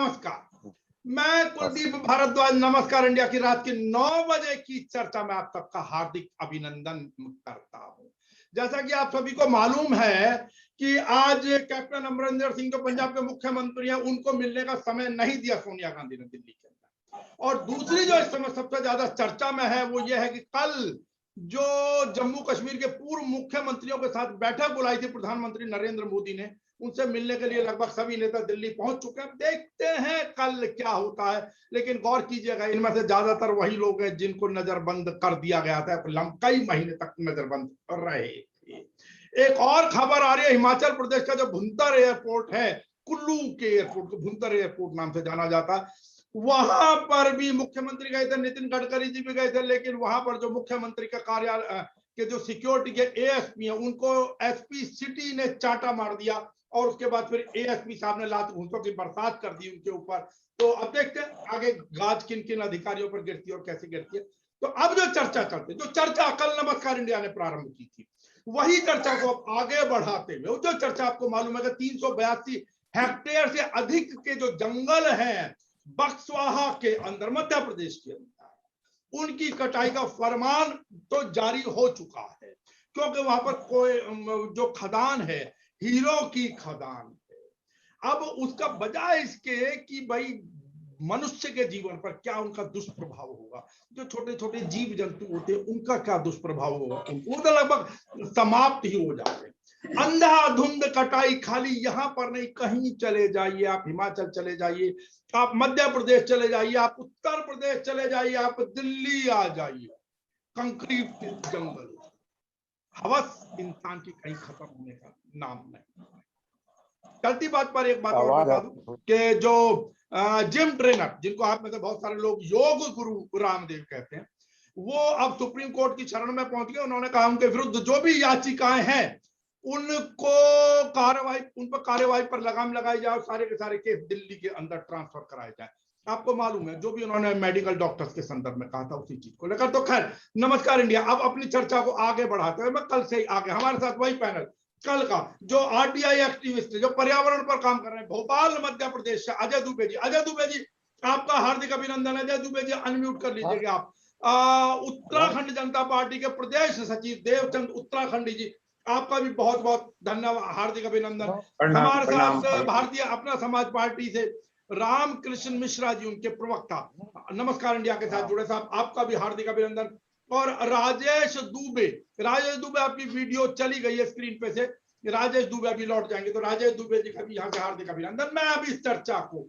नमस्कार। मैं कुलदीप भारद्वाज नमस्कार इंडिया की रात के 9 बजे की चर्चा में आप सबका हार्दिक अभिनंदन करता हूं। जैसा कि आप सभी को मालूम है कि आज कैप्टन अमरिंदर सिंह जो पंजाब के मुख्यमंत्री हैं, उनको मिलने का समय नहीं दिया सोनिया गांधी ने दिल्ली के अंदर। और दूसरी जो इस समय सबसे ज्यादा चर्चा में है वो ये है कि कल जो जम्मू कश्मीर के पूर्व मुख्यमंत्रियों के साथ बैठक बुलाई थी प्रधानमंत्री नरेंद्र मोदी ने, उनसे मिलने के लिए लगभग सभी नेता दिल्ली पहुंच चुके हैं। देखते हैं कल क्या होता है, लेकिन गौर कीजिएगा इनमें से ज्यादातर वही लोग हैं जिनको नजरबंद कर दिया गया था, कई महीने तक नजरबंद कर रहे थे। एक और खबर आ रही है, हिमाचल प्रदेश का जो भुंतर एयरपोर्ट है, कुल्लू के एयरपोर्ट को भुंतर एयरपोर्ट नाम से जाना जाता है, वहां पर भी मुख्यमंत्री गए थे, नितिन गडकरी जी भी गए थे, लेकिन वहां पर जो मुख्यमंत्री का कार्यालय के जो सिक्योरिटी के एएसपी है, उनको एसपी सिटी ने चाटा मार दिया और उसके बाद फिर एएसपी साहब ने लात घूंसों की बरसात कर दी उनके ऊपर। तो अब देखते हैं आगे गाज किन किन अधिकारियों पर गिरती है और कैसे गिरती है। तो अब जो चर्चा चलती, जो चर्चा कल नमस्कार इंडिया ने प्रारंभ की थी, वही चर्चा को अब आगे बढ़ाते हुए, जो चर्चा आपको मालूम है कि 382 हेक्टेयर से अधिक के जो जंगल हैं बक्सवाहा के अंदर, मध्य प्रदेश के अंदर, उनकी कटाई का फरमान तो जारी हो चुका है, क्योंकि वहां पर कोई जो खदान है, हीरो की खदान है। अब उसका बजाय इसके कि भाई मनुष्य के जीवन पर क्या उनका दुष्प्रभाव होगा, जो छोटे छोटे जीव जंतु होते हैं उनका क्या दुष्प्रभाव होगा, उनको तो लगभग समाप्त ही हो जाते हैं। अंधाधुंध कटाई खाली यहां पर नहीं, कहीं चले जाइए, आप हिमाचल चले जाइए, आप मध्य प्रदेश चले जाइए, आप उत्तर प्रदेश चले जाइए, आप दिल्ली आ जाइए, कंक्रीट के जंगल, हवस इंसान की कहीं खत्म होने का नाम नहीं। चलती बात पर एक बात और बता दूं कि जो जिम ट्रेनर, जिनको आप में से बहुत सारे लोग योग गुरु रामदेव कहते हैं, वो अब सुप्रीम कोर्ट की शरण में पहुंच गए। उन्होंने कहा उनके विरुद्ध जो भी याचिकाएं हैं उनको उन पर कार्यवाही पर लगाम लगाई जाए और सारे के सारे केस दिल्ली के अंदर ट्रांसफर कराए जाए। आपको मालूम है जो भी उन्होंने मेडिकल डॉक्टर्स के संदर्भ में कहा था उसी चीज को लेकर। तो खैर, नमस्कार इंडिया अब अपनी चर्चा को आगे बढ़ाते हुए मैं कल से ही आगे, हमारे साथ वही पैनल कल का जो आरटीआई एक्टिविस्ट जो पर्यावरण पर काम कर रहे हैं, भोपाल मध्य प्रदेश से अजय दुबे जी। अजय दुबे जी आपका हार्दिक अभिनंदन। अजय दुबे जी अनम्यूट कर लीजिएगा आप। उत्तराखंड जनता पार्टी के प्रदेश सचिव देवचंद उत्तराखंडी जी, आपका भी बहुत बहुत धन्यवाद, हार्दिक अभिनंदन। हमारे साथ भारतीय अपना समाज पार्टी से रामकृष्ण मिश्रा जी, उनके प्रवक्ता, नमस्कार इंडिया के साथ जुड़े साहब, आपका भी हार्दिक अभिनंदन। और राजेश दुबे, आपकी वीडियो चली गई है स्क्रीन पे से, राजेश दुबे अभी लौट जाएंगे, तो राजेश दुबे जी का भी यहाँ से हार्दिक अभिनंदन। मैं अभी इस चर्चा को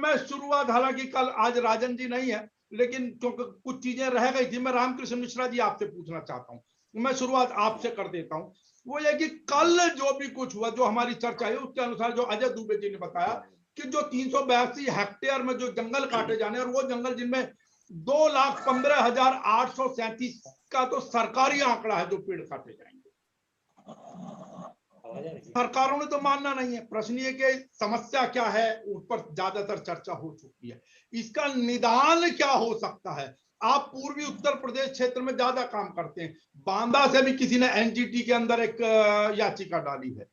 मैं शुरुआत, हालांकि कल आज राजन जी नहीं है, लेकिन क्योंकि कुछ चीजें रह गई थी, मैं रामकृष्ण मिश्रा जी आपसे पूछना चाहता हूँ, मैं शुरुआत आपसे कर देता हूँ। वो ये कि कल जो भी कुछ हुआ, जो हमारी चर्चा है उसके अनुसार जो अजय दुबे जी ने बताया कि जो 382 हेक्टेयर में जो जंगल काटे जाने, और वो जंगल जिनमें 2,15,837 का तो सरकारी आंकड़ा है जो पेड़ काटे जाएंगे, सरकारों ने तो मानना नहीं है। प्रश्न ये कि समस्या क्या है, उस पर ज्यादातर चर्चा हो चुकी है, इसका निदान क्या हो सकता है। आप पूर्वी उत्तर प्रदेश क्षेत्र में ज्यादा काम करते हैं, बांदा से भी किसी ने एनजीटी के अंदर एक याचिका डाली है,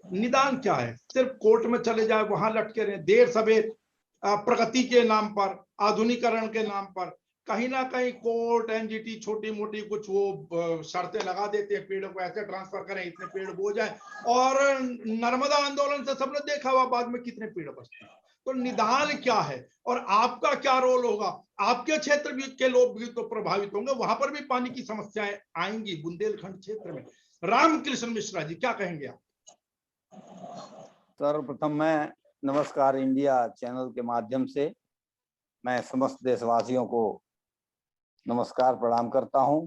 निदान क्या है? सिर्फ कोर्ट में चले जाए, वहां लटके रहे, देर सवेर प्रगति के नाम पर, आधुनिकरण के नाम पर, कहीं ना कहीं कोर्ट एनजीटी छोटी मोटी कुछ वो शर्तें लगा देते हैं, पेड़ों को ऐसे ट्रांसफर करें, इतने पेड़ बो जाए, और नर्मदा आंदोलन से सबने देखा हुआ बाद में कितने पेड़ बचते हैं। तो निदान क्या है और आपका क्या रोल होगा? आपके क्षेत्र भी के लोग भी तो प्रभावित होंगे, वहां पर भी पानी की समस्याएं आएंगी, बुंदेलखंड क्षेत्र में। रामकृष्ण मिश्रा जी क्या कहेंगे आप? सर्वप्रथम मैं नमस्कार इंडिया चैनल के माध्यम से मैं समस्त देशवासियों को नमस्कार प्रणाम करता हूं,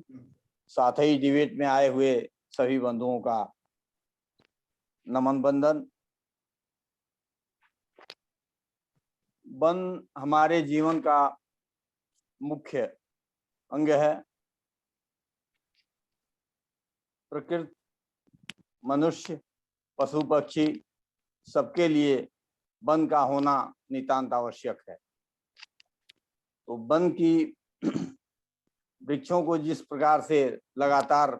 साथ ही डिबेट में आए हुए सभी बंधुओं का नमन बंदन। वन हमारे जीवन का मुख्य अंग है। प्रकृति, मनुष्य, पशु पक्षी सबके लिए वन का होना नितांत आवश्यक है। तो वन की वृक्षों को जिस प्रकार से लगातार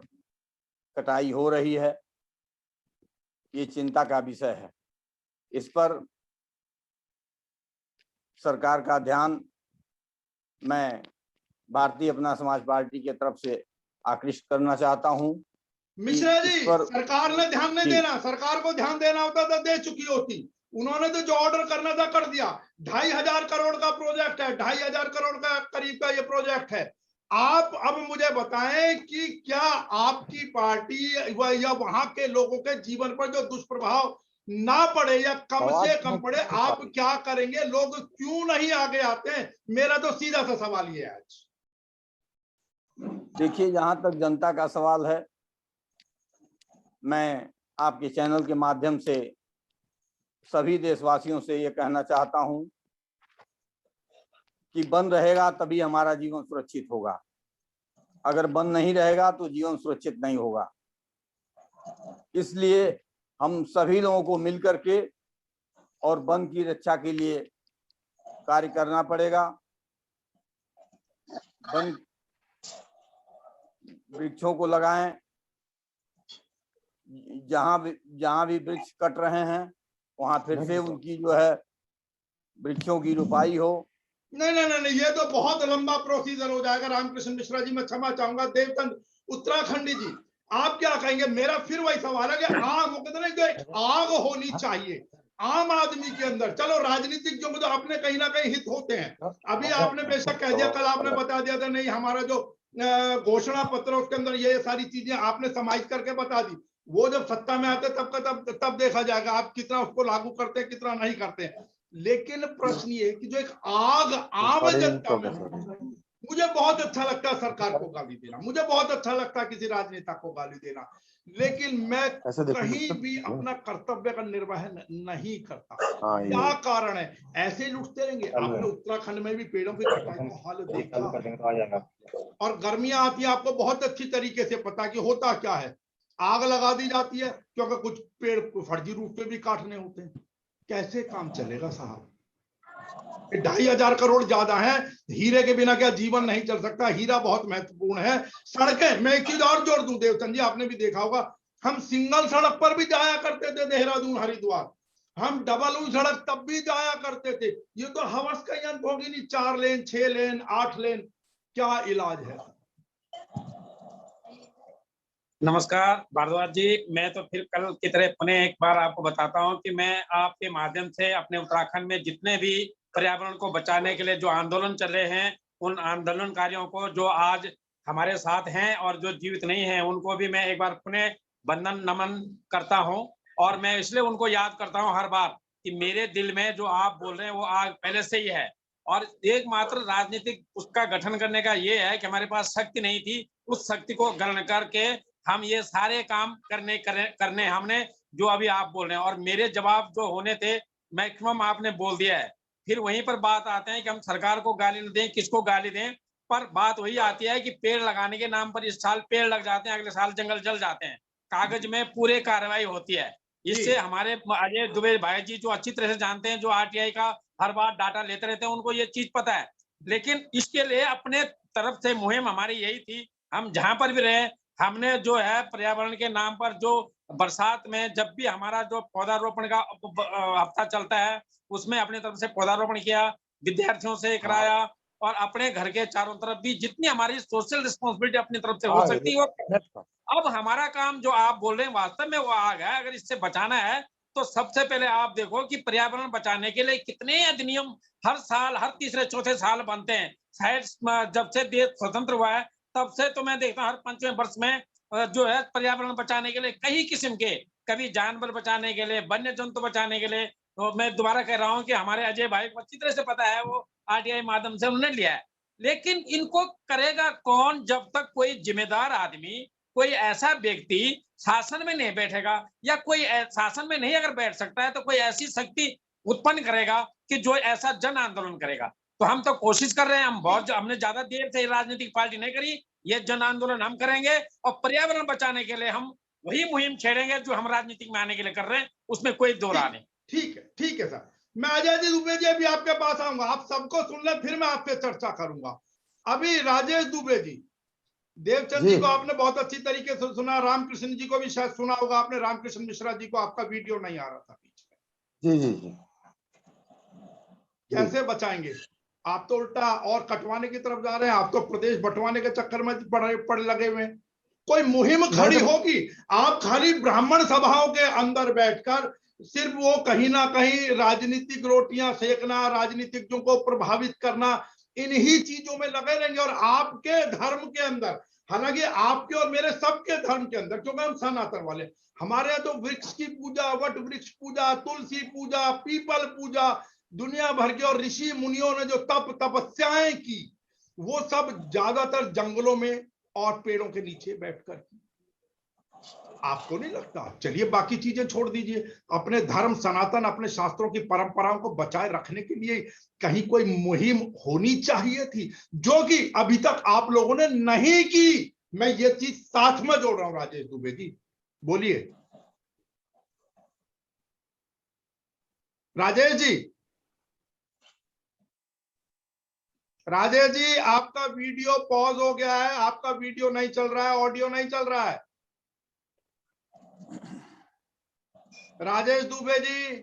कटाई हो रही है, ये चिंता का विषय है। इस पर सरकार का ध्यान मैं भारतीय अपना समाज पार्टी के तरफ से आकृष्ट करना चाहता हूं। मिश्रा जी, इस पर सरकार ने ध्यान नहीं देना, सरकार को ध्यान देना होता तो दे चुकी होती। उन्होंने तो जो ऑर्डर करना था कर दिया। 2,500 करोड़ का प्रोजेक्ट है, 2,500 करोड़ का करीब का ये प्रोजेक्ट है। आप अब मुझे बताएं कि क्या आपकी पार्टी या वहां के लोगों के जीवन पर जो दुष्प्रभाव ना पड़े या कम से कम पड़े, आप क्या करेंगे? लोग क्यों नहीं आगे आते हैं? मेरा तो सीधा सा सवाल ये है आज। देखिए, जहां तक जनता का सवाल है, मैं आपके चैनल के माध्यम से सभी देशवासियों से ये कहना चाहता हूं कि बंद रहेगा तभी हमारा जीवन सुरक्षित होगा। अगर बंद नहीं रहेगा तो जीवन सुरक्षित नहीं होगा। इसलिए हम सभी लोगों को मिलकर के और वन की रक्षा के लिए कार्य करना पड़ेगा। वन वृक्षों को लगाएं, जहां भी वृक्ष कट रहे हैं वहां फिर से उनकी जो है वृक्षों की रोपाई हो। नहीं नहीं नहीं, ये तो बहुत लंबा प्रोसीजर हो जाएगा। रामकृष्ण मिश्रा जी, मैं क्षमा चाहूंगा। देवचंद उत्तराखंडी जी, आप क्या कहेंगे? मेरा फिर वही सवाल है कि आग, वो कहते ना, एक आग होनी चाहिए आम आदमी के अंदर। चलो राजनीतिक जो मुझे अपने कहीं ना कहीं हित होते हैं। अभी आपने बेशक कह दिया, कल आपने बता दिया था नहीं हमारा जो घोषणा पत्र उसके अंदर ये सारी चीजें आपने समाहित करके बता दी। वो जब सत्ता में आते तब देखा जाएगा आप कितना उसको लागू करते हैं, कितना नहीं करते हैं। लेकिन प्रश्न ये कि जो एक आग आम जनता में, मुझे बहुत अच्छा लगता है सरकार को गाली देना, मुझे बहुत अच्छा लगता है किसी राजनेता को गाली देना, लेकिन मैं कहीं भी अपना कर्तव्य का निर्वहन नहीं करता। क्या कारण है? ऐसे लुटते रहेंगे। आपने उत्तराखंड में भी पेड़ों की कटाई का हाल देखा, और गर्मियां आती है, आपको बहुत अच्छी तरीके से पता कि होता क्या है। आग लगा दी जाती है क्योंकि कुछ पेड़ फर्जी रूप से भी काटने होते हैं। कैसे काम चलेगा साहब? 2,500 करोड़ ज्यादा है। हीरे के बिना क्या जीवन नहीं चल सकता? हीरा बहुत महत्वपूर्ण है। सड़कें, मैं एक चीज और जोड़ दूं देवचंद जी, आपने भी देखा होगा, हम सिंगल सड़क पर भी जाया करते थे, देहरादून हरिद्वार। हम डबल सड़क तब भी जाया करते थे। ये तो हवस का यंत्र होगी नहीं, 4 लेन 6 लेन 8 लेन, क्या इलाज है? नमस्कार भारद्वाज जी, मैं तो फिर कल की तरह पुनः एक बार आपको बताता हूं कि मैं आपके माध्यम से अपने उत्तराखंड में जितने भी पर्यावरण को बचाने के लिए जो आंदोलन चल रहे हैं, उन आंदोलनकारियों को जो आज हमारे साथ हैं और जो जीवित नहीं हैं, उनको भी मैं एक बार पुनः वंदन नमन करता हूं। और मैं इसलिए उनको याद करता हूं हर बार कि मेरे दिल में जो आप बोल रहे हैं वो आग पहले से ही है। और एकमात्र राजनीतिक उसका गठन करने का ये है कि हमारे पास शक्ति नहीं थी, उस शक्ति को ग्रहण करके हम ये सारे काम करने हमने जो अभी आप बोल रहे हैं। और मेरे जवाब जो होने थे मैक्सिमम आपने बोल दिया है। फिर वहीं पर बात आते हैं कि हम सरकार को गाली न दें, किसको गाली दें, पर बात वही आती है कि पेड़ लगाने के नाम पर इस साल पेड़ लग जाते हैं, अगले साल जंगल जल जाते हैं, कागज में पूरे कार्रवाई होती है। इससे हमारे अजय दुबे भाई जी जो अच्छी तरह से जानते हैं, जो आरटीआई का हर बार डाटा लेते रहते हैं, उनको ये चीज पता है। लेकिन इसके लिए अपने तरफ से मुहिम हमारी यही थी, हम जहां पर भी रहे, हमने जो है पर्यावरण के नाम पर जो बरसात में जब भी हमारा जो पौधारोपण का हफ्ता चलता है, उसमें अपनी तरफ से पौधारोपण किया, विद्यार्थियों से कराया, और अपने घर के चारों तरफ भी जितनी हमारी सोशल रिस्पॉन्सिबिलिटी अपनी तरफ से हो सकती है वो। अब हमारा काम जो आप बोल रहे हैं वास्तव में वो आग है। अगर इससे बचाना है तो सबसे पहले आप देखो कि पर्यावरण बचाने के लिए कितने अधिनियम हर साल, हर तीसरे चौथे साल बनते हैं। शायद जब से देश स्वतंत्र हुआ है तब से तो मैं देखता हूँ हर 5वें वर्ष में जो है पर्यावरण बचाने के लिए कई किस्म के, कभी जानवर बचाने के लिए, वन्य जंतु बचाने के लिए। तो मैं दोबारा कह रहा हूँ कि हमारे अजय भाई को अच्छी तरह से पता है, वो आरटीआई माध्यम से उन्होंने लिया है। लेकिन इनको करेगा कौन जब तक कोई जिम्मेदार आदमी, कोई ऐसा व्यक्ति शासन में नहीं बैठेगा, या कोई शासन में नहीं अगर बैठ सकता है तो कोई ऐसी शक्ति उत्पन्न करेगा कि जो ऐसा जन आंदोलन करेगा। तो हम तो कोशिश कर रहे हैं, हमने ज्यादा देर से राजनीतिक पार्टी नहीं करी, ये जन आंदोलन हम करेंगे और पर्यावरण बचाने के लिए हम वही मुहिम छेड़ेंगे जो हम राजनीतिक में आने के लिए कर रहे हैं, उसमें कोई दो राह नहीं। ठीक है सर। मैं अजय जी दुबे जी अभी आपके पास आऊंगा, आप सबको सुन ले, फिर मैं आपसे चर्चा करूंगा। अभी राजेश दुबे जी, देवचंद जी को आपने बहुत अच्छी तरीके से सुना, रामकृष्ण जी को भी शायद सुना होगा आपने। रामकृष्ण मिश्रा जी को आपका वीडियो नहीं आ रहा था बीच में। जी जी जी। कैसे बचाएंगे? आप तो उल्टा और कटवाने की तरफ जा रहे हैं, आप तो प्रदेश बंटवाने के चक्कर में पड़ लगे हुए हैं। कोई मुहिम खड़ी होगी? आप खाली ब्राह्मण सभाओं के अंदर बैठकर सिर्फ वो कहीं ना कहीं राजनीतिक रोटियां सेकना, राजनीतिज्ञों को प्रभावित करना, इन्हीं चीजों में लगे रहेंगे। और आपके धर्म के अंदर, हालांकि आपके और मेरे सबके धर्म के अंदर, क्योंकि हम सनातन वाले, हमारे यहाँ तो वृक्ष की पूजा, वट वृक्ष पूजा, तुलसी पूजा, पीपल पूजा, दुनिया भर के और ऋषि मुनियों ने जो तपस्याएं की, वो सब ज्यादातर जंगलों में और पेड़ों के नीचे बैठकर की। आपको नहीं लगता? चलिए बाकी चीजें छोड़ दीजिए, अपने धर्म सनातन, अपने शास्त्रों की परंपराओं को बचाए रखने के लिए कहीं कोई मुहिम होनी चाहिए थी, जो कि अभी तक आप लोगों ने नहीं की। मैं ये चीज साथ में जोड़ रहा हूं। राजेश दुबे जी बोलिए। राजेश जी, राजेश जी आपका वीडियो पॉज हो गया है, आपका वीडियो नहीं चल रहा है, ऑडियो नहीं चल रहा है। राजेश दुबे जी,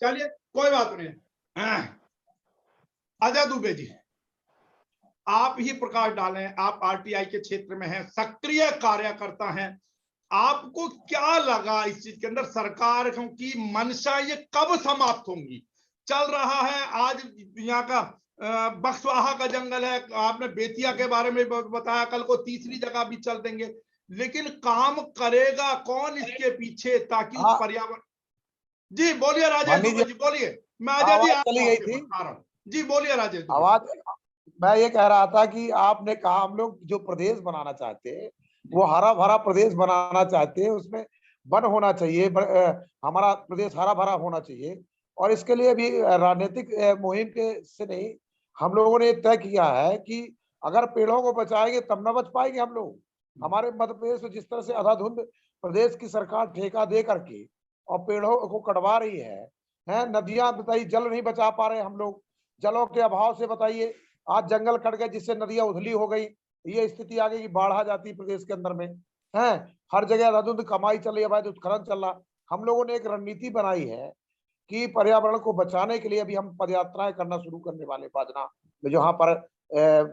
चलिए कोई बात नहीं। अजय दुबे जी, आप ही प्रकाश डालें, आप आरटीआई के क्षेत्र में हैं, सक्रिय कार्यकर्ता हैं, आपको क्या लगा इस चीज के अंदर? सरकार की मंशा ये कब समाप्त होंगी? चल रहा है आज यहाँ का बक्सवाहा का जंगल है, आपने बेतिया के बारे में बताया, कल को तीसरी जगह भी चल देंगे, लेकिन काम करेगा कौन इसके पीछे ताकि उस पर्यावरण? जी बोलिए राजेश दुबे जी, बोलिए। मैं अजय जी आप चली गई थी जी, बोलिए राजेश दुबे। आवाज, मैं ये कह रहा था कि आपने कहा हम लोग जो प्रदेश बनाना चाहते हैं वो हरा भरा प्रदेश बनाना चाहते हैं, उसमें वन होना चाहिए, हमारा प्रदेश हरा भरा होना चाहिए। और इसके लिए भी राजनीतिक मुहिम के से नहीं, हम लोगों ने तय किया है कि अगर पेड़ों को बचाएंगे तब न बच पाएंगे हम लोग। हमारे मध्य प्रदेश में जिस तरह से अंधाधुंध प्रदेश की सरकार ठेका दे करके और पेड़ों को कटवा रही है, नदियां बताइए जल नहीं बचा पा रहे हम लोग, जलों के अभाव से बताइए आज जंगल कट गए जिससे नदियां उथली हो गई, ये स्थिति आ गई कि बाढ़ आ जाती प्रदेश के अंदर में है। हर जगह अंधाधुंध कमाई चल रही है, अवैध उत्खनन चल रहा। हम लोगों ने एक रणनीति बनाई है कि पर्यावरण को बचाने के लिए अभी हम पदयात्राएं करना शुरू करने वाले। बाजना में जहाँ पर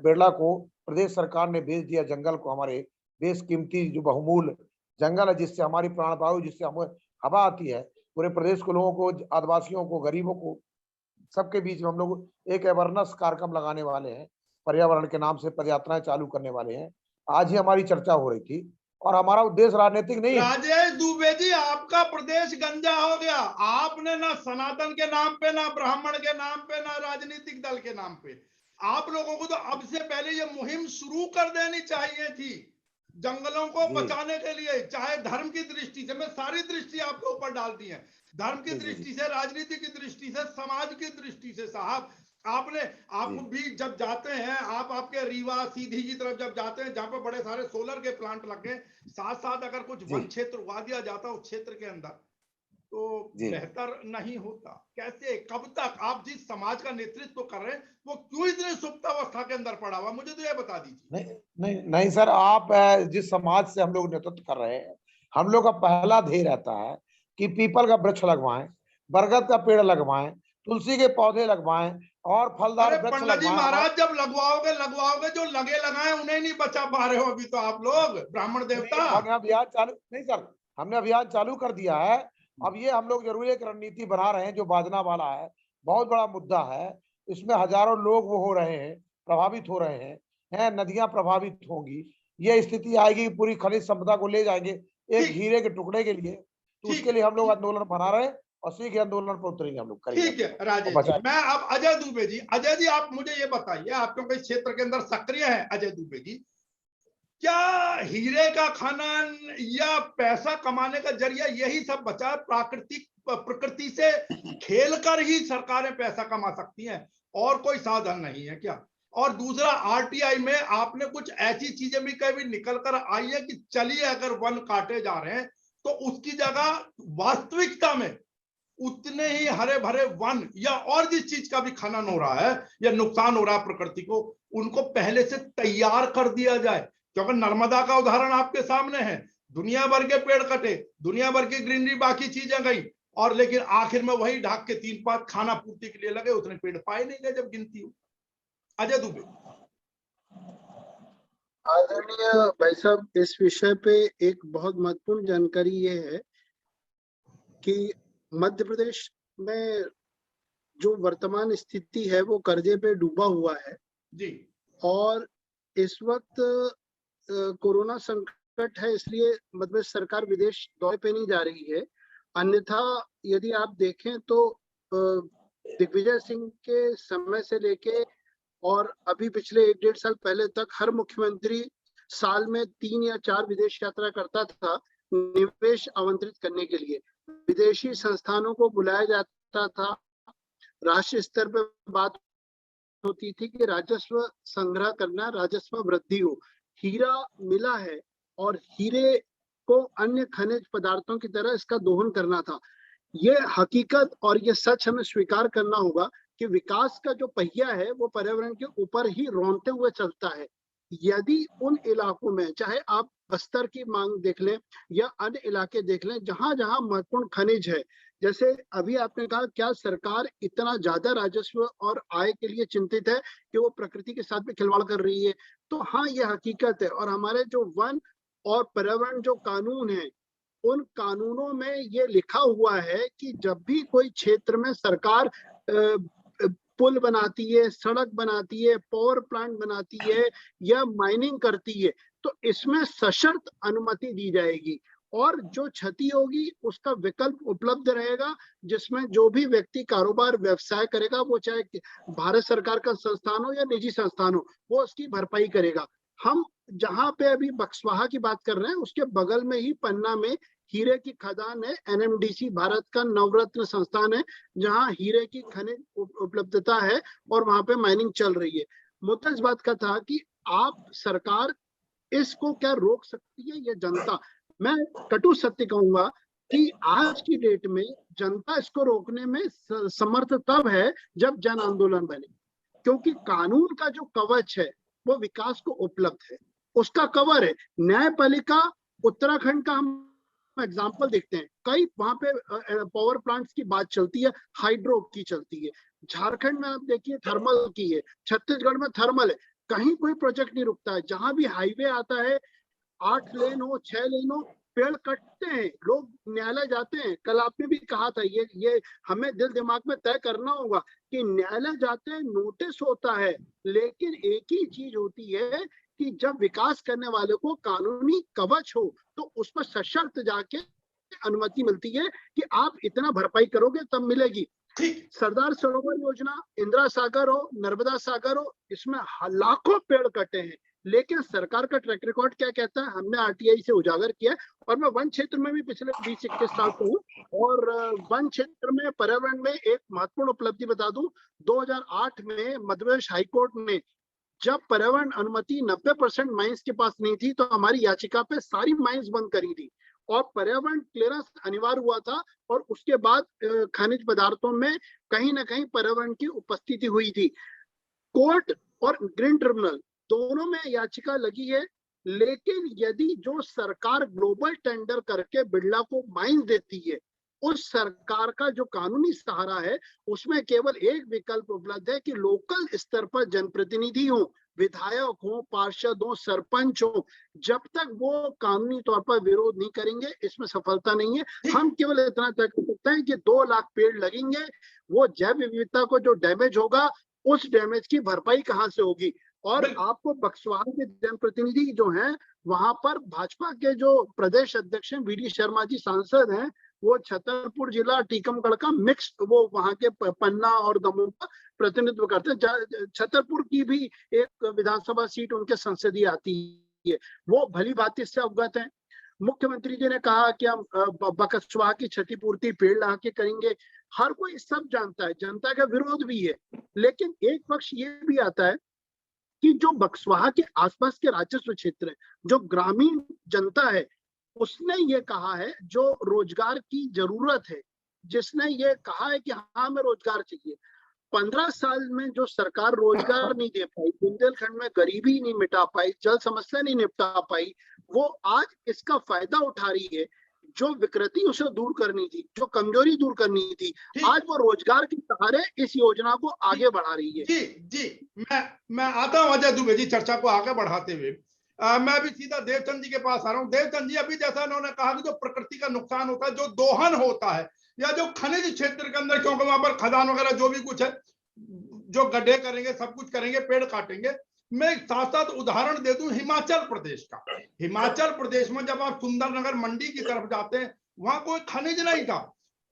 बिरला को प्रदेश सरकार ने भेज दिया जंगल को, हमारे बेशकीमती जो बहुमूल्य जंगल है जिससे हमारी प्राणवायु, जिससे हमें हवा आती है, पूरे प्रदेश के लोगों को, आदिवासियों को, गरीबों को, सबके बीच में हम लोग एक अवेयरनेस कार्यक्रम लगाने वाले हैं, पर्यावरण के नाम से पदयात्राएं चालू करने वाले हैं। आज ही हमारी चर्चा हो रही थी और हमारा उद्देश्य राजनीतिक नहीं है। राजेश दुबे जी, आपका प्रदेश गंजा हो गया। आपने ना सनातन के नाम पे, ना ब्राह्मण के नाम पे, ना राजनीतिक दल के नाम पे, आप लोगों को तो अब से पहले ये मुहिम शुरू कर देनी चाहिए थी जंगलों को बचाने के लिए, चाहे धर्म की दृष्टि से। मैं सारी दृष्टि आपके ऊपर डाल दी है, धर्म की दृष्टि से, राजनीति की दृष्टि से, समाज की दृष्टि से। साहब आपने, आप भी जब जाते हैं, आप आपके रीवा सीधी की तरफ जब जाते हैं, जहां पर बड़े सारे सोलर के प्लांट लगे, साथ साथ अगर कुछ वन क्षेत्र उगा दिया जाता उस क्षेत्र के अंदर, तो बेहतर नहीं होता? कैसे, कब तक? आप जिस समाज का नेतृत्व कर रहे हैं वो क्यों इतने सुप्तावस्था के अंदर पड़ा हुआ, मुझे तो ये बता दीजिए। नहीं सर, आप जिस समाज से हम लोग नेतृत्व कर रहे हैं, हम लोग का पहला ध्येय रहता है कि पीपल का वृक्ष लगवाएं, बरगद का पेड़ लगवाएं, तुलसी के पौधे लगवाएं और फलदार वृक्ष पंडित जी लगवाएं। महाराज, जब लगवाओगे जो लगे लगाए उन्हें नहीं बचा पा रहे हो अभी तो आप लोग, ब्राह्मण देवता। हमने अभियान चालू नहीं सर, हमने अभियान चालू कर दिया है। अब ये हम लोग जरूर एक रणनीति बना रहे हैं जो बाजना वाला है, बहुत बड़ा मुद्दा है। इसमें हजारों लोग वो हो रहे हैं, प्रभावित हो रहे हैं, नदियां प्रभावित होंगी। ये स्थिति आएगी, पूरी खनिज संपदा को ले जाएंगे एक हीरे के टुकड़े के लिए, तो उसके लिए हम लोग आंदोलन बना रहे हैं और शीघ्र आंदोलन पर उतरेंगे हम लोग। ठीक है राजेश जी, मैं अब अजय दुबे जी, अजय जी आप मुझे ये बताइए, आप क्योंकि इस क्षेत्र के अंदर सक्रिय हैं अजय दुबे जी, क्या हीरे का खनन या पैसा कमाने का जरिया यही सब बचा? प्रकृति से खेल कर ही सरकारें पैसा कमा सकती हैं, और कोई साधन नहीं है क्या? और दूसरा, आरटीआई में आपने कुछ ऐसी चीजें भी कभी निकल कर आई है कि चलिए अगर वन काटे जा रहे हैं तो उसकी जगह वास्तविकता में उतने ही हरे भरे वन या और जिस चीज का भी खनन हो रहा है या नुकसान हो रहा है प्रकृति को, उनको पहले से तैयार कर दिया जाए। क्योंकि नर्मदा का उदाहरण आपके सामने है, दुनिया भर के पेड़ कटे, दुनिया भर की ग्रीनरी, बाकी चीजें गई, और लेकिन आखिर में वही ढाक के 3-5 खाना पूर्ति के लिए लगे, उतने पेड़ पाए नहीं गए जब गिनती हो। अजय दुबे। आदरणीय भाई साहब, इस विषय पे एक बहुत महत्वपूर्ण जानकारी ये है कि मध्य प्रदेश में जो वर्तमान स्थिति है वो कर्जे पे डूबा हुआ है जी। और इस वक्त कोरोना संकट है, इसलिए मध्य प्रदेश सरकार विदेश दौरे पे नहीं जा रही है। अन्यथा यदि आप देखें तो दिग्विजय सिंह के समय से लेके और अभी पिछले 1-1.5 साल पहले तक हर मुख्यमंत्री साल में 3 या 4 विदेश यात्रा करता था निवेश आमंत्रित करने के लिए। विदेशी संस्थानों को बुलाया जाता था, राष्ट्रीय स्तर पर बात होती थी कि राजस्व संग्रह करना, राजस्व वृद्धि हो। हीरा मिला है और हीरे को अन्य खनिज पदार्थों की तरह इसका दोहन करना था। ये हकीकत और ये सच हमें स्वीकार करना होगा कि विकास का जो पहिया है वो पर्यावरण के ऊपर ही रौंदते हुए चलता है। यदि उन इलाकों में, चाहे आप बस्तर की मांग देख लें या अन्य इलाके देख लें जहां जहां महत्वपूर्ण खनिज है, जैसे अभी आपने कहा क्या सरकार इतना ज्यादा राजस्व और आय के लिए चिंतित है कि वो प्रकृति के साथ भी खिलवाड़ कर रही है, तो हाँ ये हकीकत है। और हमारे जो वन और पर्यावरण जो कानून है, उन कानूनों में ये लिखा हुआ है कि जब भी कोई क्षेत्र में सरकार पुल बनाती है, सड़क बनाती है, पावर प्लांट बनाती है या माइनिंग करती है, तो इसमें सशर्त अनुमति दी जाएगी और जो क्षति होगी उसका विकल्प उपलब्ध रहेगा, जिसमें जो भी व्यक्ति कारोबार व्यवसाय करेगा, वो चाहे भारत सरकार का संस्थान हो या निजी संस्थान हो, वो उसकी भरपाई करेगा। हम जहां पे अभी बक्सवाहा की बात कर रहे हैं उसके बगल में ही पन्ना में हीरे की खदान है। एनएमडीसी भारत का नवरत्न संस्थान है जहां हीरे की खनिज उपलब्धता है और वहां पे माइनिंग चल रही है। मुद्दा इस बात का था कि आप सरकार इसको क्या रोक सकती है या जनता? मैं कटु सत्य कहूंगा कि आज की डेट में जनता इसको रोकने में समर्थ तब है जब जन आंदोलन बने, क्योंकि कानून का जो कवच है वो विकास को उपलब्ध है, उसका कवर है। न्यायपालिका उत्तराखंड का हम एग्जाम्पल देखते हैं, कई वहां पे पावर प्लांट्स की बात चलती है, हाइड्रो की चलती है। झारखंड में आप देखिए थर्मल की है, छत्तीसगढ़ में थर्मल है, कहीं कोई प्रोजेक्ट नहीं रुकता है। जहां भी हाईवे आता है, 8 लेन हो 6 लेन हो, पेड़ कटते हैं, लोग न्यायालय जाते हैं। कल आपने भी कहा था ये हमें दिल दिमाग में तय करना होगा कि न्यायालय जाते हैं, नोटिस होता है, लेकिन एक ही चीज होती है कि जब विकास करने वाले को कानूनी कवच हो तो उस पर सशर्त जाके अनुमति मिलती है कि आप इतना भरपाई करोगे तब मिलेगी। सरदार सरोवर योजना, इंदिरा सागर हो, नर्मदा सागर हो, इसमें लाखों पेड़ कटे हैं, लेकिन सरकार का ट्रैक रिकॉर्ड क्या कहता है हमने आरटीआई से उजागर किया। और मैं वन क्षेत्र में भी पिछले 20-21 साल से हूँ और वन क्षेत्र में पर्यावरण में एक महत्वपूर्ण उपलब्धि बता दूं, 2008 में मध्य प्रदेश हाईकोर्ट ने जब पर्यावरण अनुमति 90% माइंस के पास नहीं थी तो हमारी याचिका पे सारी माइंस बंद करी थी और पर्यावरण क्लियरेंस अनिवार्य हुआ था। और उसके बाद खनिज पदार्थों में कहीं ना कहीं पर्यावरण की उपस्थिति हुई थी। कोर्ट और ग्रीन ट्रिब्यूनल दोनों में याचिका लगी है, लेकिन यदि जो सरकार ग्लोबल टेंडर करके बिरला को माइंस देती है, उस सरकार का जो कानूनी सहारा है उसमें केवल एक विकल्प उपलब्ध है कि लोकल स्तर पर जनप्रतिनिधि हो, विधायक हो, पार्षद हो, सरपंच हो, जब तक वो कानूनी तौर पर विरोध नहीं करेंगे इसमें सफलता नहीं है। हम केवल इतना तय कर सकते हैं कि 2 लाख पेड़ लगेंगे, वो जैव विविधता को जो डैमेज होगा उस डैमेज की भरपाई कहाँ से होगी। और आपको बक्सवाहा के जनप्रतिनिधि जो हैं वहां पर भाजपा के जो प्रदेश अध्यक्ष हैं वीडी शर्मा जी सांसद हैं, वो छतरपुर जिला टीकमगढ़ का मिक्स, वो वहां के पन्ना और दमोह का प्रतिनिधित्व करते हैं। छतरपुर की भी एक विधानसभा सीट उनके संसदीय आती है, वो भली भांति से अवगत हैं। मुख्यमंत्री जी ने कहा कि हम बक्सवाहा की क्षतिपूर्ति पेड़ लगा के करेंगे, हर कोई सब जानता है, जनता का विरोध भी है। लेकिन एक पक्ष ये भी आता है कि जो बक्सवाहा के आसपास के राजस्व क्षेत्र है, जो ग्रामीण जनता है, उसने ये कहा है जो रोजगार की जरूरत है, जिसने ये कहा है कि हाँ हमें रोजगार चाहिए। 15 साल में जो सरकार रोजगार नहीं दे पाई, बुंदेलखंड में गरीबी नहीं मिटा पाई, जल समस्या नहीं निपटा पाई, वो आज इसका फायदा उठा रही है। जो विकृति उसे दूर करनी थी, जो कमजोरी दूर करनी थी, ठीक। आज वो रोजगार के सहारे इस योजना को आगे बढ़ा रही है। जी मैं आता हूं अजय दुबे जी चर्चा को आगे बढ़ाते हुए। मैं अभी सीधा देवचंद जी के पास आ रहा हूं। देवचंद जी, अभी जैसा उन्होंने कहा कि जो प्रकृति का नुकसान होता है, जो दोहन होता है या जो खनिज क्षेत्र के अंदर, क्योंकि वहां पर खदान वगैरह जो भी कुछ है, जो गड्ढे करेंगे, सब कुछ करेंगे, पेड़ काटेंगे। मैं साथ साथ उदाहरण दे दूं हिमाचल प्रदेश का। हिमाचल प्रदेश में जब आप सुंदरनगर मंडी की तरफ जाते हैं, वहां कोई खनिज नहीं था,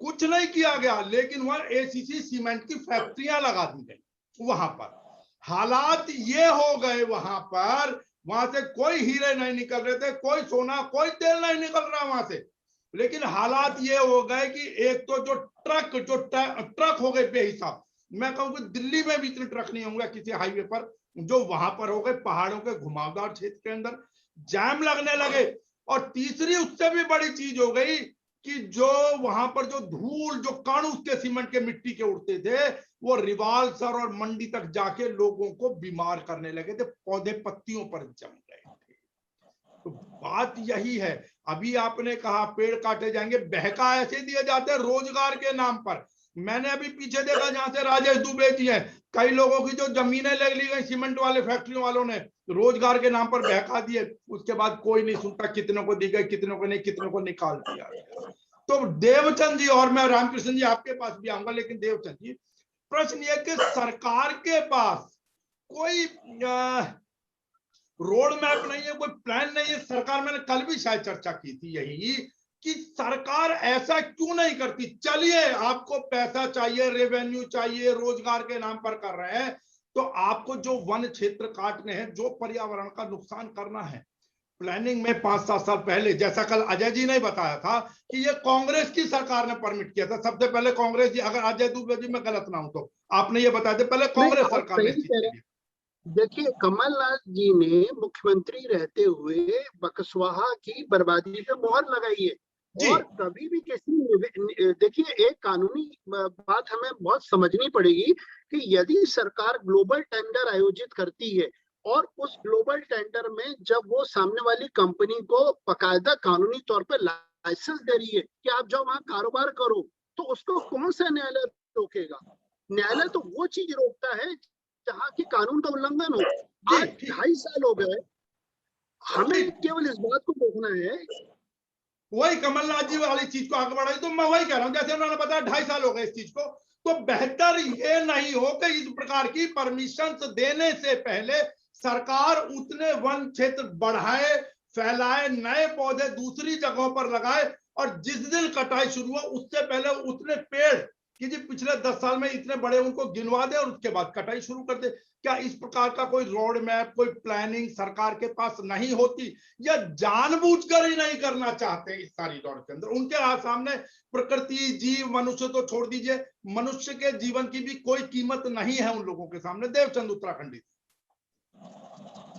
कुछ नहीं किया गया, लेकिन वहां एसीसी सीमेंट की फैक्ट्रियां लगा दी गई। वहां पर हालात ये हो गए, वहां से कोई हीरे नहीं निकल रहे थे, कोई सोना, कोई तेल नहीं निकल रहा वहां से। लेकिन हालात ये हो गए कि एक तो जो ट्रक हो गए बेहिसाब। मैं कहूँ कि दिल्ली में भी इतने ट्रक नहीं होंगे किसी हाईवे पर, जो वहां पर हो गए पहाड़ों के घुमावदार क्षेत्र के अंदर, जैम लगने लगे। और तीसरी उससे भी बड़ी चीज हो गई कि जो वहां पर जो धूल, जो कण उसके सीमेंट के, मिट्टी के उड़ते थे, वो रिवाल्सर और मंडी तक जाके लोगों को बीमार करने लगे थे, पौधे पत्तियों पर जम गए थे। तो बात यही है। अभी आपने कहा पेड़ काटे जाएंगे, बहका ऐसे दिए जाते हैं रोजगार के नाम पर। मैंने अभी पीछे देखा जहां से राजेश दुबे जी हैं, कई लोगों की जो जमीनें ले ली गई सीमेंट वाले फैक्ट्रियों वालों ने, रोजगार के नाम पर बहका दिए। उसके बाद कोई नहीं सुनता, कितनों को दी गई, कितनों को नहीं, कितनों को निकाल दिया गया। तो देवचंद जी, और मैं रामकृष्ण जी आपके पास भी आऊंगा, लेकिन देवचंद जी, प्रश्न यह कि सरकार के पास कोई रोड मैप नहीं है, कोई प्लान नहीं है। सरकार, मैंने कल भी शायद चर्चा की थी यही, कि सरकार ऐसा क्यों नहीं करती। चलिए, आपको पैसा चाहिए, रेवेन्यू चाहिए, रोजगार के नाम पर कर रहे हैं, तो आपको जो वन क्षेत्र काटने हैं, जो पर्यावरण का नुकसान करना है, प्लानिंग में 5-7 साल पहले, जैसा कल अजय जी ने बताया था कि ये कांग्रेस की सरकार ने परमिट किया था। सबसे पहले कांग्रेस जी, अगर अजय दुबे जी मैं गलत ना हूं तो आपने ये बताया था, पहले कांग्रेस सरकार ने इस चीज के लिए। देखिए, कमलनाथ जी ने मुख्यमंत्री रहते हुए बकसवाहा की बर्बादी पे मोहर लगाई है। और कभी भी किसी, देखिए, एक कानूनी बात हमें बहुत समझनी पड़ेगी कि यदि सरकार ग्लोबल टेंडर आयोजित करती है और उस ग्लोबल टेंडर में जब वो सामने वाली कंपनी को बकायदा कानूनी तौर पर लाइसेंस दे रही है कि आप जाओ वहां कारोबार करो, तो उसको कौन सा न्यायालय रोकेगा? न्यायालय तो वो चीज रोकता है जहाँ की कानून का उल्लंघन हो। आज 2.5 साल हो गए, हमें केवल इस बात को देखना है। वही कमलनाथ जी वाली चीज को आगे बढ़ाई, तो मैं वही कह रहा हूँ, जैसे उन्होंने बताया 2.5 साल हो गए इस चीज को। तो बेहतर ये नहीं हो कि इस प्रकार की परमिशन देने से पहले सरकार उतने वन क्षेत्र बढ़ाए, फैलाए, नए पौधे दूसरी जगहों पर लगाए, और जिस दिन कटाई शुरू हो उससे पहले उतने पेड़ कि जी पिछले 10 साल में इतने बड़े, उनको गिनवा दे और उसके बाद कटाई शुरू कर दे। क्या इस प्रकार का कोई रोड मैप, कोई प्लानिंग सरकार के पास नहीं होती, या जानबूझकर ही नहीं करना चाहते इस सारी दौड़ के अंदर? उनके सामने प्रकृति, जीव, मनुष्य तो छोड़ दीजिए, मनुष्य के जीवन की भी कोई कीमत नहीं है उन लोगों के सामने। देवचंद उत्तराखंडी।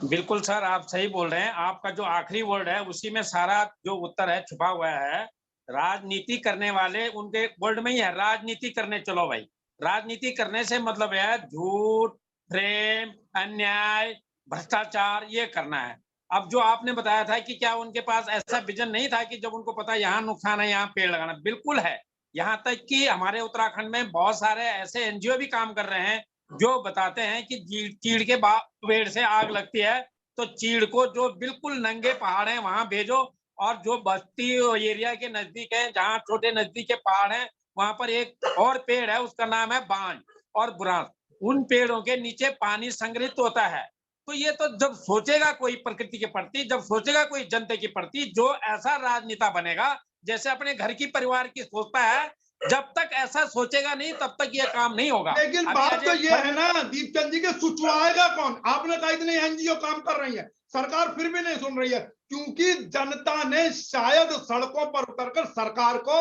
बिल्कुल सर, आप सही बोल रहे हैं। आपका जो आखिरी वर्ड है उसी में सारा जो उत्तर है छुपा हुआ है। राजनीति करने वाले, उनके वर्ड में ही है, राजनीति करने चलो भाई। राजनीति करने से मतलब है झूठ, प्रेम, अन्याय, भ्रष्टाचार, ये करना है। अब जो आपने बताया था कि क्या उनके पास ऐसा विजन नहीं था कि जब उनको पता यहाँ नुकसान है यहाँ पेड़ लगाना? बिल्कुल है। यहाँ तक कि हमारे उत्तराखंड में बहुत सारे ऐसे एनजीओ भी काम कर रहे हैं जो बताते हैं कि चीड़ के पेड़ से आग लगती है तो चीड़ को जो बिल्कुल नंगे पहाड़ हैं वहां भेजो, और जो बस्ती एरिया के नजदीक है, जहाँ छोटे नजदीक के पहाड़ हैं, वहां पर एक और पेड़ है, उसका नाम है बांज और बुरांस। उन पेड़ों के नीचे पानी संग्रहित होता है। तो ये तो जब सोचेगा कोई प्रकृति के प्रति, जब सोचेगा कोई जनता के प्रति, जो ऐसा राजनेता बनेगा जैसे अपने घर की परिवार की सोचता है, जब तक ऐसा सोचेगा नहीं तब तक ये काम नहीं होगा। लेकिन बात तो ये है ना दीपचंद जी के, सुचवाएगा कौन? आपने कहा इतने एनजीओ काम कर रही है, सरकार फिर भी नहीं सुन रही है, क्योंकि जनता ने शायद सड़कों पर उतरकर सरकार को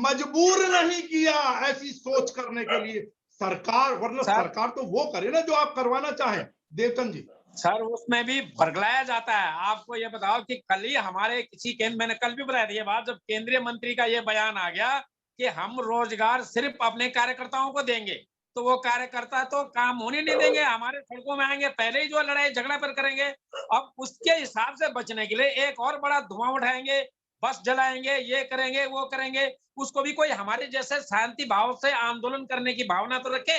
मजबूर नहीं किया ऐसी सोच करने के लिए। सरकार, वरना सरकार तो वो करे ना जो आप करवाना चाहें। देवचंद जी सर, उसमें भी बरगलाया जाता है। आपको ये बताओ कि कल ही हमारे किसी केंद्र, मैंने कल भी बताया था ये बात, जब केंद्रीय मंत्री का ये बयान आ गया कि हम रोजगार सिर्फ अपने कार्यकर्ताओं को देंगे, तो वो कार्यकर्ता तो काम होने नहीं देंगे, हमारे सड़कों में आएंगे, पहले ही जो लड़ाई झगड़ा पर करेंगे। अब उसके हिसाब से बचने के लिए एक और बड़ा धुआं उठाएंगे, बस जलाएंगे, ये करेंगे, वो करेंगे, उसको भी कोई हमारे जैसे शांति भाव से आंदोलन करने की भावना तो रखे।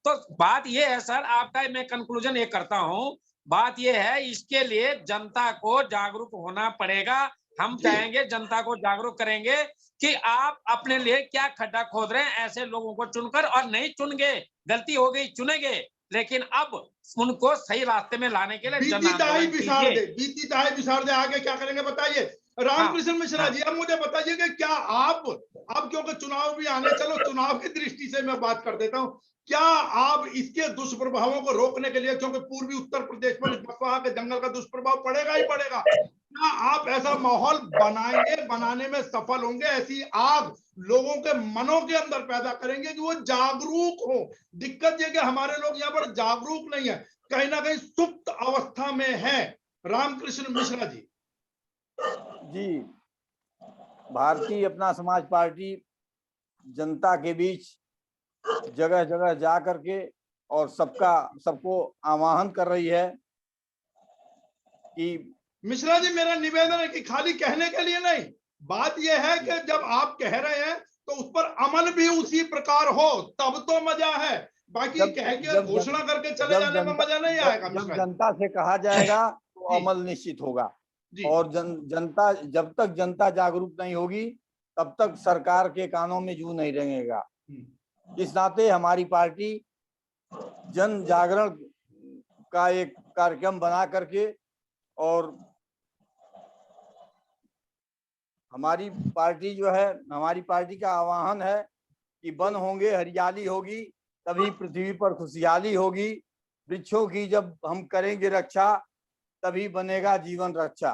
तो बात ये है सर, आपका मैं कंक्लूजन ये करता हूं, बात ये है इसके लिए जनता को जागरूक होना पड़ेगा। हम चाहेंगे जनता को जागरूक करेंगे कि आप अपने लिए क्या खड्डा खोद रहे हैं, ऐसे लोगों को चुनकर, और नहीं चुन गए, गलती हो गई, चुनेंगे, लेकिन अब उनको सही रास्ते में लाने के लिए जन बीती दाई आंदोलन बिसार कीजिए। दे, बीती दाई बिसार दे, आगे क्या करेंगे बताइए रामकृष्ण मिश्रा हाँ। जी। अब मुझे बताइए कि क्या आप, अब क्योंकि चुनाव भी आने, चलो चुनाव की दृष्टि से मैं बात कर देता हूं, क्या आप इसके दुष्प्रभावों को रोकने के लिए, क्योंकि पूर्वी उत्तर प्रदेश पर बसवाहा के जंगल का दुष्प्रभाव पड़ेगा ही पड़ेगा, क्या आप ऐसा माहौल बनाएंगे, बनाने में सफल होंगे, ऐसी आग लोगों के मनों के अंदर पैदा करेंगे कि वो जागरूक हो? दिक्कत ये कि हमारे लोग यहाँ पर जागरूक नहीं है, कहीं ना कहीं सुप्त अवस्था में है। रामकृष्ण मिश्रा जी। जी, भारतीय अपना समाज पार्टी जनता के बीच जगह जगह जा करके और सबको आह्वान कर रही है कि मिश्रा जी, मेरा निवेदन है कि खाली कहने के लिए नहीं, बात यह है कि जब आप कह रहे हैं तो उस पर अमल भी उसी प्रकार हो, तब तो मजा है। बाकी कह के घोषणा करके चले जाने में मजा नहीं आएगा। जब जनता से कहा जाएगा तो अमल निश्चित होगा। और जनता, जब तक जनता जागरूक नहीं होगी तब तक सरकार के कानों में जू नहीं रहेगा। इस नाते हमारी पार्टी जन जागरण का एक कार्यक्रम बना करके, और हमारी पार्टी जो है, हमारी पार्टी का आह्वान है कि वन होंगे, हरियाली होगी, तभी पृथ्वी पर खुशहाली होगी। वृक्षों की जब हम करेंगे रक्षा, तभी बनेगा जीवन रक्षा।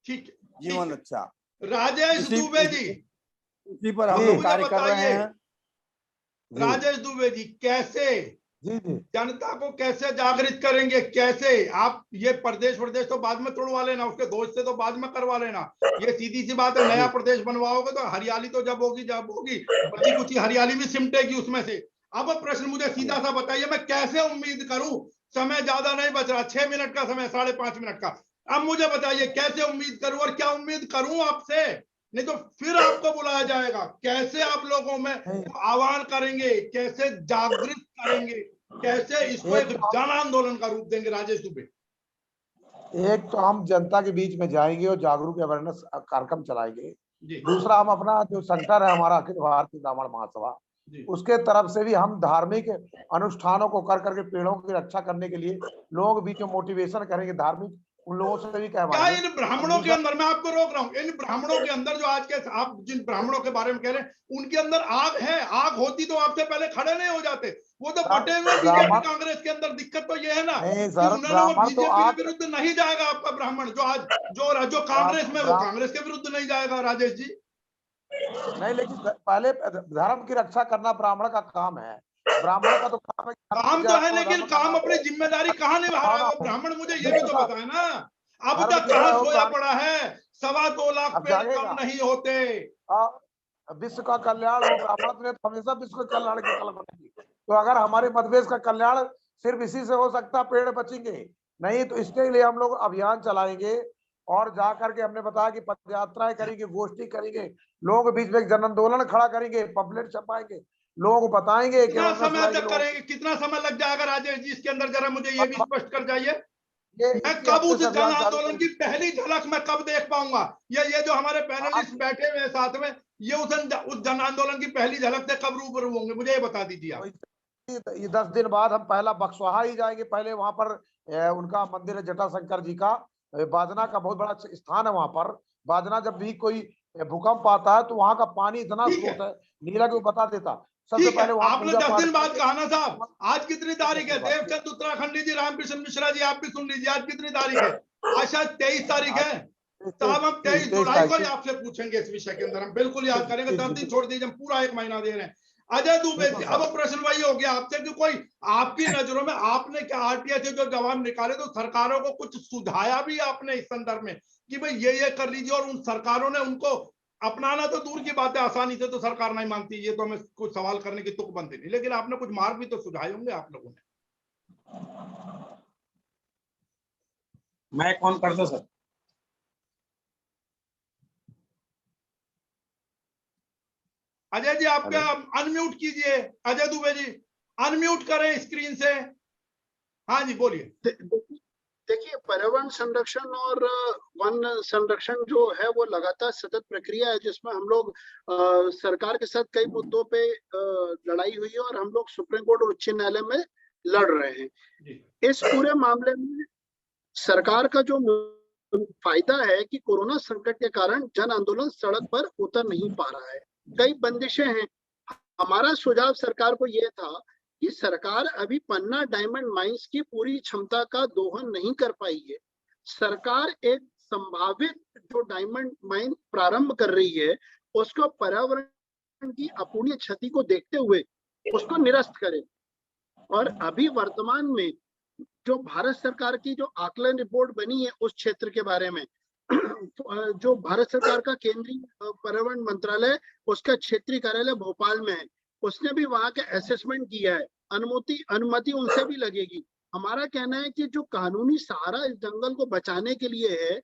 ठीक, जीवन रक्षा। राजेश दुबे जी, इसी पर हम लोग कार्य कर रहे हैं। राजेश दुबे जी, कैसे जी जी जनता को कैसे जागृत करेंगे, कैसे? आप ये प्रदेश तो बाद में तोड़वा लेना, उसके दोस्त से तो बाद में करवा लेना, ये सीधी सी बात है। नया प्रदेश बनवाओगे तो हरियाली तो जब होगी बची कुछ हरियाली भी सिमटेगी उसमें से। अब प्रश्न मुझे सीधा सा बताइए, मैं कैसे उम्मीद करूं, समय ज्यादा नहीं बच रहा, 6 मिनट का समय, 5.5 मिनट का। अब मुझे बताइए कैसे उम्मीद करूं, और क्या उम्मीद करूं आपसे, नहीं तो फिर आपको बुलाया जाएगा। कैसे आप लोगों में आह्वान करेंगे, कैसे जागृत करेंगे, कैसे इसको एक जन आंदोलन का रूप देंगे? राजेश दुबे। एक तो हम जनता के बीच में जाएंगे और जागरूक अवेयरनेस कार्यक्रम चलाएंगे। दूसरा, हम अपना जो सेंटर है हमारा अखिल भारतीय ब्राह्मण महासभा, उसके तरफ से भी हम धार्मिक अनुष्ठानों को कर करके पेड़ों की रक्षा करने के लिए लोगों के बीच में मोटिवेशन करेंगे, धार्मिक उन लोगों से भी क्या कहवाएंगे। इन ब्राह्मणों के अंदर, मैं आपको रोक रहा हूं, इन ब्राह्मणों के अंदर जो आज के आप जिन ब्राह्मणों के बारे में कह रहे हैं, उनके अंदर आग है? आग होती तो आपसे पहले खड़े नहीं हो जाते, वो तो बटे हुए बीजेपी कांग्रेस के अंदर। दिक्कत तो ये है ना कि उन्होंने, वो बीजेपी के विरुद्ध नहीं जाएगा आपका ब्राह्मण, जो आज जो कांग्रेस में, वो कांग्रेस के विरुद्ध नहीं जाएगा। राजेश जी नहीं, लेकिन पहले धर्म की रक्षा करना ब्राह्मण का काम है। ब्राह्मण का तो काम है, काम तो है, लेकिन काम अपनी जिम्मेदारी कहाँ निभा रहा है वो ब्राह्मण? मुझे ये भी तो बताए ना, अब तक कहाँ सोया पड़ा है? 2.25 लाख पेड़ कम नहीं होते। विश्व का कल्याण हो, ब्राह्मण ने हमेशा विश्व के कल्याण की कल्पना की। तो अगर हमारे मधेश का कल्याण सिर्फ इसी से हो सकता, पेड़ बचेंगे नहीं, तो इसके लिए हम लोग अभियान चलाएंगे और जाकर के हमने बताया कि पदयात्राएं करेंगे, गोष्ठी करेंगे, लोगों के बीच में एक जन आंदोलन खड़ा करेंगे, पम्पलेट छपाएंगे, लोगों को बताएंगे। कितना समय तक करेंगे, कितना समय लग जाएगा राजेश जी इसके अंदर? जरा मुझे ये भी स्पष्ट कर जाइए। मैं कब उस जन आंदोलन की पहली झलक मैं कब देख पाऊंगा? ये जो हमारे पैनलिस्ट बैठे हुए हैं साथ में, ये उस जन आंदोलन की पहली झलक से कब रूबरू होंगे, मुझे ये बता दीजिए आप। ये 10 दिन बाद हम पहला बक्सवाहा ही जाएंगे। पहले वहां पर उनका मंदिर है, जटाशंकर जी का, बाजना का बहुत बड़ा स्थान है वहां पर। बाजना जब भी कोई भूकंप आता है तो वहां का पानी इतना स्रोत है नीला कि वो बता देता। सबसे पहले वहां आपने 10 दिन बाद कहा ना साहब, आज कितनी तारीख है? देवचंद उत्तराखंडी जी, रामकृष्ण मिश्रा जी, आप भी सुन लीजिए, आज कितनी तारीख है? आज शायद 23 तारीख है साहब। हम 23 जुलाई को ही आपसे पूछेंगे इस विषय के अंदर, हम बिल्कुल याद करेंगे। 10 दिन छोड़ दीजिए, हम पूरा 1 महीना दे रहे हैं। अजय दुबे जी, अब प्रश्न वही हो गया आपसे कि कोई आपकी नजरों में, आपने क्या आरटीआई से जो जवाब निकाले तो सरकारों को कुछ सुझाया भी आपने इस संदर्भ में कि भाई ये कर लीजिए, और उन सरकारों ने उनको अपनाना तो दूर की बात है, आसानी से तो सरकार नहीं मानती, ये तो हमें कुछ सवाल करने की तुक बनती नहीं, लेकिन आपने कुछ मार्ग भी तो सुझाए होंगे आप लोगों ने। मैं कौन कर दो सर? अजय जी आपका अनम्यूट कीजिए, अजय दुबे जी अनम्यूट करें स्क्रीन से। हाँ जी बोलिए। देखिए, पर्यावरण संरक्षण और वन संरक्षण जो है वो लगातार सतत प्रक्रिया है, जिसमें हम लोग सरकार के साथ कई मुद्दों पे लड़ाई हुई है और हम लोग सुप्रीम कोर्ट और उच्च न्यायालय में लड़ रहे हैं। इस पूरे मामले में सरकार का जो फायदा है कि कोरोना संकट के कारण जन आंदोलन सड़क पर उतर नहीं पा रहा है, कई बंदिशें हैं। हमारा सुझाव सरकार को यह था कि सरकार अभी पन्ना डायमंड माइंस की पूरी क्षमता का दोहन नहीं कर पाई है। सरकार एक संभावित जो डायमंड माइन प्रारंभ कर रही है उसको पर्यावरण की अपूरणीय क्षति को देखते हुए उसको निरस्त करे। और अभी वर्तमान में जो भारत सरकार की जो आकलन रिपोर्ट बनी है उस क्षेत्र के बारे में, जो भारत सरकार का केंद्रीय पर्यावरण मंत्रालय उसका क्षेत्रीय कार्यालय भोपाल में है, उसने भी वहां का असेसमेंट किया है। अनुमति उनसे भी लगेगी। हमारा कहना है कि जो कानूनी सहारा इस जंगल को बचाने के लिए है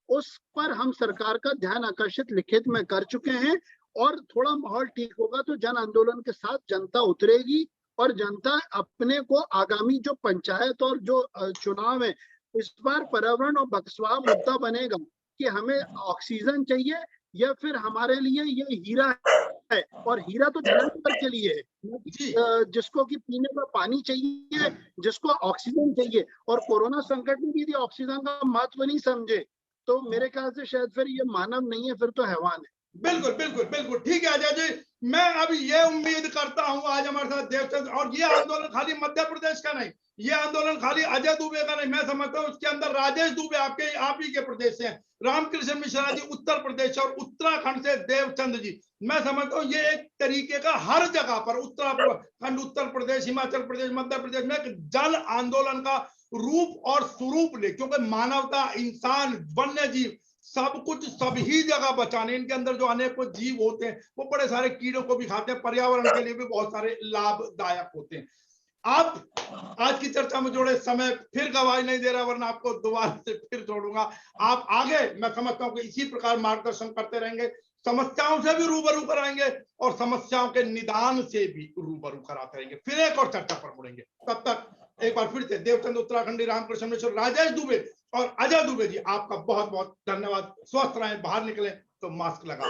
उस पर हम सरकार का ध्यान आकर्षित लिखित में कर चुके हैं, और थोड़ा माहौल ठीक होगा तो जन आंदोलन के साथ जनता उतरेगी और जनता अपने को आगामी जो पंचायत और जो चुनाव है इस बार पर्यावरण और बक्सवा मुद्दा बनेगा कि हमें ऑक्सीजन चाहिए या फिर हमारे लिए ये हीरा है, और हीरा तो जलंधर के लिए है, जिसको कि पीने का पानी चाहिए, जिसको ऑक्सीजन चाहिए। और कोरोना संकट में भी यदि ऑक्सीजन का महत्व नहीं समझे तो मेरे ख्याल से शायद फिर ये मानव नहीं है, फिर तो हैवान है। बिल्कुल बिल्कुल बिल्कुल ठीक है अजय जी। मैं अब ये उम्मीद करता हूं आज हमारे साथ देवचंद, और ये आंदोलन खाली मध्य प्रदेश का नहीं, ये आंदोलन खाली अजय दुबे का नहीं, मैं समझता हूं उसके अंदर राजेश दुबे आपके आप ही के प्रदेश से हैं, रामकृष्ण मिश्रा जी उत्तर प्रदेश और उत्तराखंड से देवचंद जी, मैं समझता हूं ये एक तरीके का हर जगह पर उत्तराखंड, उत्तर प्रदेश, हिमाचल प्रदेश, मध्य प्रदेश में एक जन आंदोलन का रूप और स्वरूप ले, क्योंकि मानवता, इंसान, वन्य जीव सब कुछ सभी जगह बचाने, इनके अंदर जो अनेक जीव होते हैं वो बड़े सारे कीड़ों को भी खाते हैं, पर्यावरण के लिए भी बहुत सारे लाभदायक होते हैं। आप आज की चर्चा में जुड़े, समय फिर गवाही नहीं दे रहा वरना आपको दोबारा से फिर छोड़ूंगा। आप आगे मैं समझता हूं कि इसी प्रकार मार्गदर्शन करते रहेंगे, समस्याओं से भी रूबरू कराएंगे और समस्याओं के निदान से भी रूबरू कराते रहेंगे। फिर एक और चर्चा पर मुड़ेंगे, तब तक एक बार फिर से देवचंद उत्तराखंडी, रामकृष्ण मिश्र, राजेश दुबे और अजय दुबे जी आपका बहुत बहुत धन्यवाद। स्वस्थ रहें, बाहर निकले तो मास्क लगा।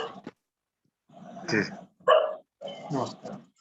नमस्कार।